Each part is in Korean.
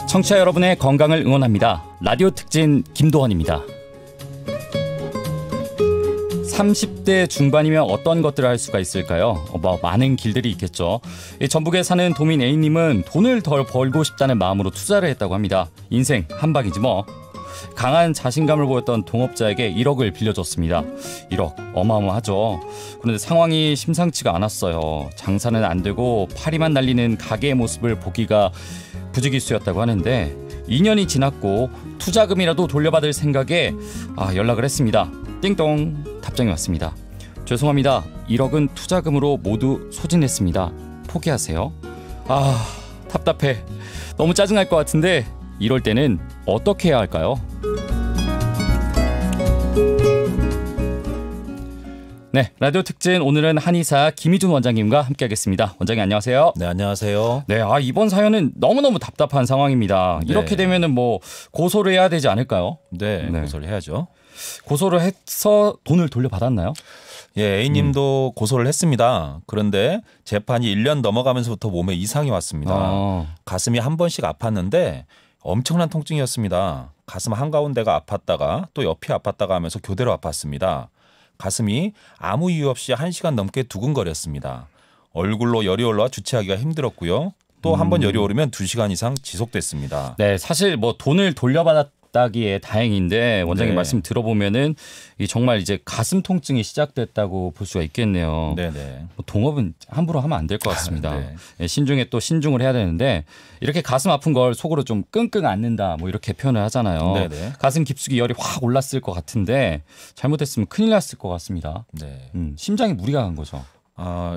청취자 여러분의 건강을 응원합니다. 라디오 특진 김도헌입니다. 30대 중반이면 어떤 것들을 할 수가 있을까요? 많은 길들이 있겠죠. 전북에 사는 도민 A님은 돈을 덜 벌고 싶다는 마음으로 투자를 했다고 합니다. 인생 한 방이지 뭐. 강한 자신감을 보였던 동업자에게 1억을 빌려줬습니다. 1억 어마어마하죠. 그런데 상황이 심상치가 않았어요. 장사는 안 되고 파리만 날리는 가게의 모습을 보기가 부지기수였다고 하는데 2년이 지났고 투자금이라도 돌려받을 생각에 연락을 했습니다. 띵동 답장이 왔습니다. 죄송합니다. 1억은 투자금으로 모두 소진했습니다. 포기하세요. 답답해. 너무 짜증날 것 같은데 이럴 때는 어떻게 해야 할까요? 네, 라디오 특진 오늘은 한의사 김희준 원장님과 함께하겠습니다. 원장님 안녕하세요. 네, 안녕하세요. 네, 이번 사연은 너무너무 답답한 상황입니다. 네. 이렇게 되면은 고소를 해야 되지 않을까요? 네, 고소를 해야죠. 고소를 해서 돈을 돌려받았나요? 예, A님도 고소를 했습니다. 그런데 재판이 1년 넘어가면서부터 몸에 이상이 왔습니다. 가슴이 한 번씩 아팠는데 엄청난 통증이었습니다. 가슴 한가운데가 아팠다가 또 옆이 아팠다가 하면서 교대로 아팠습니다. 가슴이 아무 이유 없이 1시간 넘게 두근거렸습니다. 얼굴로 열이 올라와 주체하기가 힘들었고요. 또 한 번 열이 오르면 2시간 이상 지속됐습니다. 네, 사실 돈을 돌려받았다기에 다행인데 원장님 네. 말씀 들어보면은 정말 이제 가슴 통증이 시작됐다고 볼 수가 있겠네요. 네네. 동업은 함부로 하면 안 될 것 같습니다. 네. 신중에 또 신중을 해야 되는데 이렇게 가슴 아픈 걸 속으로 좀 끙끙 앓는다 이렇게 표현을 하잖아요. 네네. 가슴 깊숙이 열이 확 올랐을 것 같은데 잘못했으면 큰일 났을 것 같습니다. 네. 심장에 무리가 간 거죠.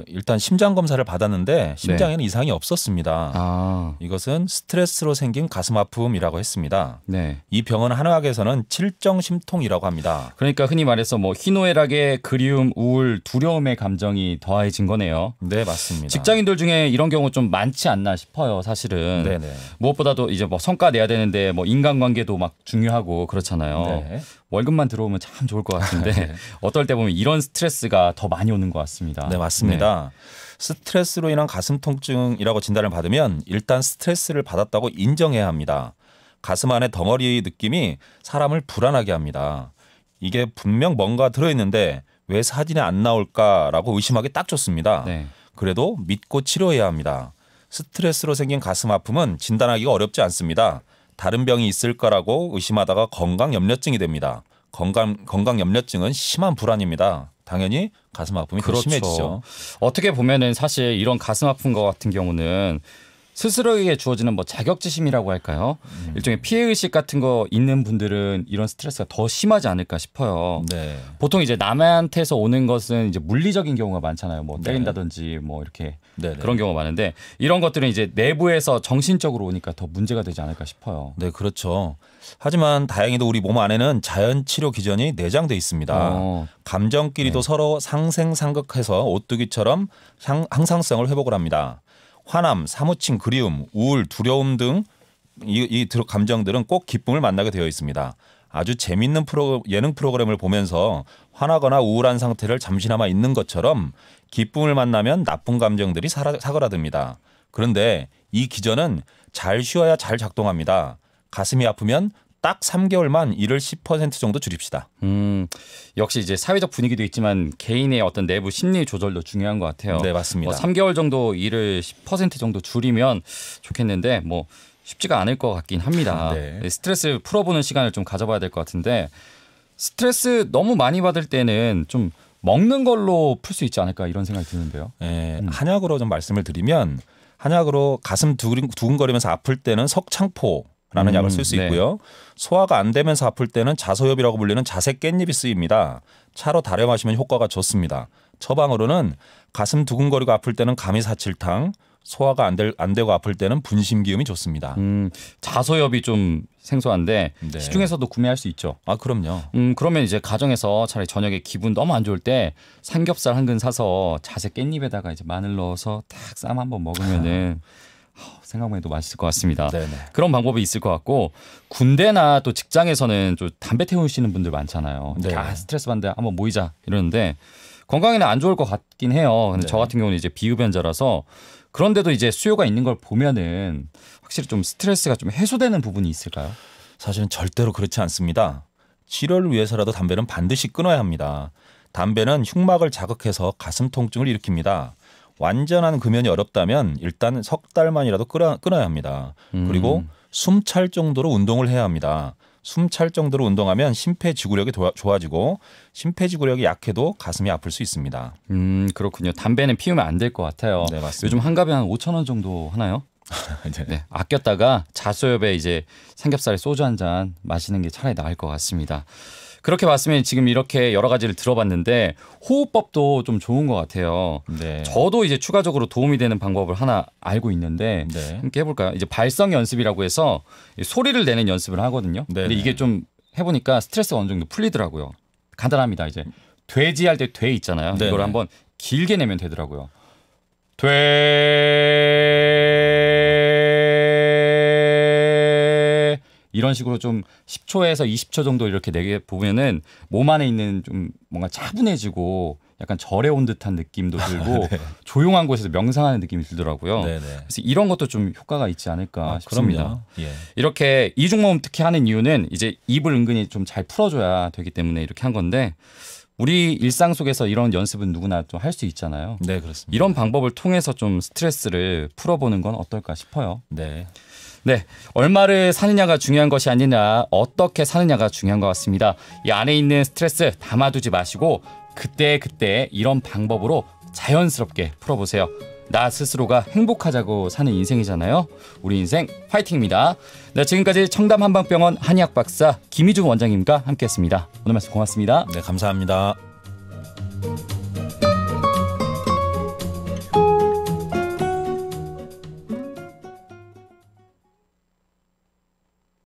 일단 심장 검사를 받았는데 심장에는 이상이 없었습니다. 이것은 스트레스로 생긴 가슴 아픔이라고 했습니다. 네. 이 병은 한의학에서는 칠정 심통이라고 합니다. 그러니까 흔히 말해서 희노애락의 그리움, 우울, 두려움의 감정이 더해진 거네요. 네, 맞습니다. 직장인들 중에 이런 경우 좀 많지 않나 싶어요, 사실은. 네네. 무엇보다도 이제 성과 내야 되는데 인간관계도 중요하고 그렇잖아요. 네. 월급만 들어오면 참 좋을 것 같은데 네. 어떨 때 보면 이런 스트레스가 더 많이 오는 것 같습니다. 네, 맞습니다. 스트레스로 인한 가슴 통증이라고 진단을 받으면 일단 스트레스를 받았다고 인정해야 합니다. 가슴 안에 덩어리 느낌이 사람을 불안하게 합니다. 이게 분명 뭔가 들어있는데 왜 사진에 안 나올까라고 의심하기 딱 좋습니다. 네. 그래도 믿고 치료해야 합니다. 스트레스로 생긴 가슴 아픔은 진단하기가 어렵지 않습니다. 다른 병이 있을 거라고 의심하다가 건강염려증이 됩니다. 건강염려증은 심한 불안입니다. 당연히 가슴 아픔이 더 심해지죠. 어떻게 보면은 사실 이런 가슴 아픈 것 같은 경우는 스스로에게 주어지는 자격지심이라고 할까요? 일종의 피해의식 같은 거 있는 분들은 이런 스트레스가 더 심하지 않을까 싶어요. 네. 보통 이제 남한테서 오는 것은 이제 물리적인 경우가 많잖아요. 때린다든지 이렇게 네네. 그런 경우가 많은데 이런 것들은 이제 내부에서 정신적으로 오니까 더 문제가 되지 않을까 싶어요. 네, 그렇죠. 하지만 다행히도 우리 몸 안에는 자연 치료 기전이 내장돼 있습니다. 감정끼리도 서로 상생상극해서 오뚜기처럼 항상성을 회복을 합니다. 화남, 사무친 그리움, 우울, 두려움 등 이 감정들은 꼭 기쁨을 만나게 되어 있습니다. 아주 재미있는 예능 프로그램을 보면서 화나거나 우울한 상태를 잠시나마 있는 것처럼 기쁨을 만나면 나쁜 감정들이 사그라듭니다. 그런데 이 기전은 잘 쉬어야 잘 작동합니다. 가슴이 아프면 딱 3개월만 일을 10% 정도 줄입시다. 역시 이제 사회적 분위기도 있지만 개인의 어떤 내부 심리 조절도 중요한 것 같아요. 네, 맞습니다. 3개월 정도 일을 10% 정도 줄이면 좋겠는데 쉽지가 않을 것 같긴 합니다. 네. 스트레스 풀어보는 시간을 좀 가져봐야 될 것 같은데 스트레스 너무 많이 받을 때는 좀 먹는 걸로 풀 수 있지 않을까 이런 생각이 드는데요. 네, 한약으로 좀 말씀을 드리면 한약으로 가슴 두근거리면서 아플 때는 석창포라는 약을 쓸 수 있고요. 네. 소화가 안 되면서 아플 때는 자소엽이라고 불리는 자색 깻잎이 쓰입니다. 차로 달여 마시면 효과가 좋습니다. 처방으로는 가슴 두근거리고 아플 때는 가미사칠탕, 소화가 안 되고 아플 때는 분심기음이 좋습니다. 자소엽이 좀 생소한데 네. 시중에서도 구매할 수 있죠. 그럼요. 그러면 이제 가정에서 차라리 저녁에 기분 너무 안 좋을 때 삼겹살 한 근 사서 자색 깻잎에다가 이제 마늘 넣어서 딱 쌈 한번 먹으면은 생각만 해도 맛있을 것 같습니다. 네네. 그런 방법이 있을 것 같고 군대나 또 직장에서는 좀 담배 태우시는 분들 많잖아요. 네. 스트레스 받는데 한번 모이자 이러는데 건강에는 안 좋을 것 같긴 해요. 근데 네. 저 같은 경우는 이제 비흡연자라서 그런데도 이제 수요가 있는 걸 보면은 확실히 좀 스트레스가 좀 해소되는 부분이 있을까요? 사실은 절대로 그렇지 않습니다. 치료를 위해서라도 담배는 반드시 끊어야 합니다. 담배는 흉막을 자극해서 가슴 통증을 일으킵니다. 완전한 금연이 어렵다면 일단 석 달만이라도 끊어야 합니다. 그리고 숨 찰 정도로 운동을 해야 합니다. 숨 찰 정도로 운동하면 심폐지구력이 좋아지고 심폐지구력이 약해도 가슴이 아플 수 있습니다. 그렇군요. 담배는 피우면 안 될 것 같아요. 네, 맞습니다. 요즘 한 갑에 한 5,000원 정도 하나요? 네. 네, 아꼈다가 자수엽에 이제 삼겹살에 소주 한 잔 마시는 게 차라리 나을 것 같습니다. 그렇게 봤으면 지금 이렇게 여러 가지를 들어봤는데 호흡법도 좀 좋은 것 같아요. 네. 저도 이제 추가적으로 도움이 되는 방법을 하나 알고 있는데 네. 함께 해볼까요? 이제 발성 연습이라고 해서 소리를 내는 연습을 하거든요. 네. 근데 이게 좀 해보니까 스트레스가 어느 정도 풀리더라고요. 간단합니다. 이제 돼지 할 때 돼 있잖아요. 네. 이걸 한번 길게 내면 되더라고요. 돼 이런 식으로 좀 10초에서 20초 정도 이렇게 내게 보면은 몸 안에 있는 좀 뭔가 차분해지고 약간 절에 온 듯한 느낌도 들고 네. 조용한 곳에서 명상하는 느낌이 들더라고요. 네네. 그래서 이런 것도 좀 효과가 있지 않을까 싶습니다. 그럼요. 예. 이렇게 이중모음 특히 하는 이유는 이제 입을 은근히 좀 잘 풀어줘야 되기 때문에 이렇게 한 건데 우리 일상 속에서 이런 연습은 누구나 좀 할 수 있잖아요. 네, 그렇습니다. 이런 방법을 통해서 좀 스트레스를 풀어보는 건 어떨까 싶어요. 네. 네, 얼마를 사느냐가 중요한 것이 아니라 어떻게 사느냐가 중요한 것 같습니다. 이 안에 있는 스트레스 담아두지 마시고 그때 이런 방법으로 자연스럽게 풀어보세요. 나 스스로가 행복하자고 사는 인생이잖아요. 우리 인생 화이팅입니다. 네, 지금까지 청담 한방병원 한의학 박사 김희준 원장님과 함께했습니다. 오늘 말씀 고맙습니다. 네, 감사합니다.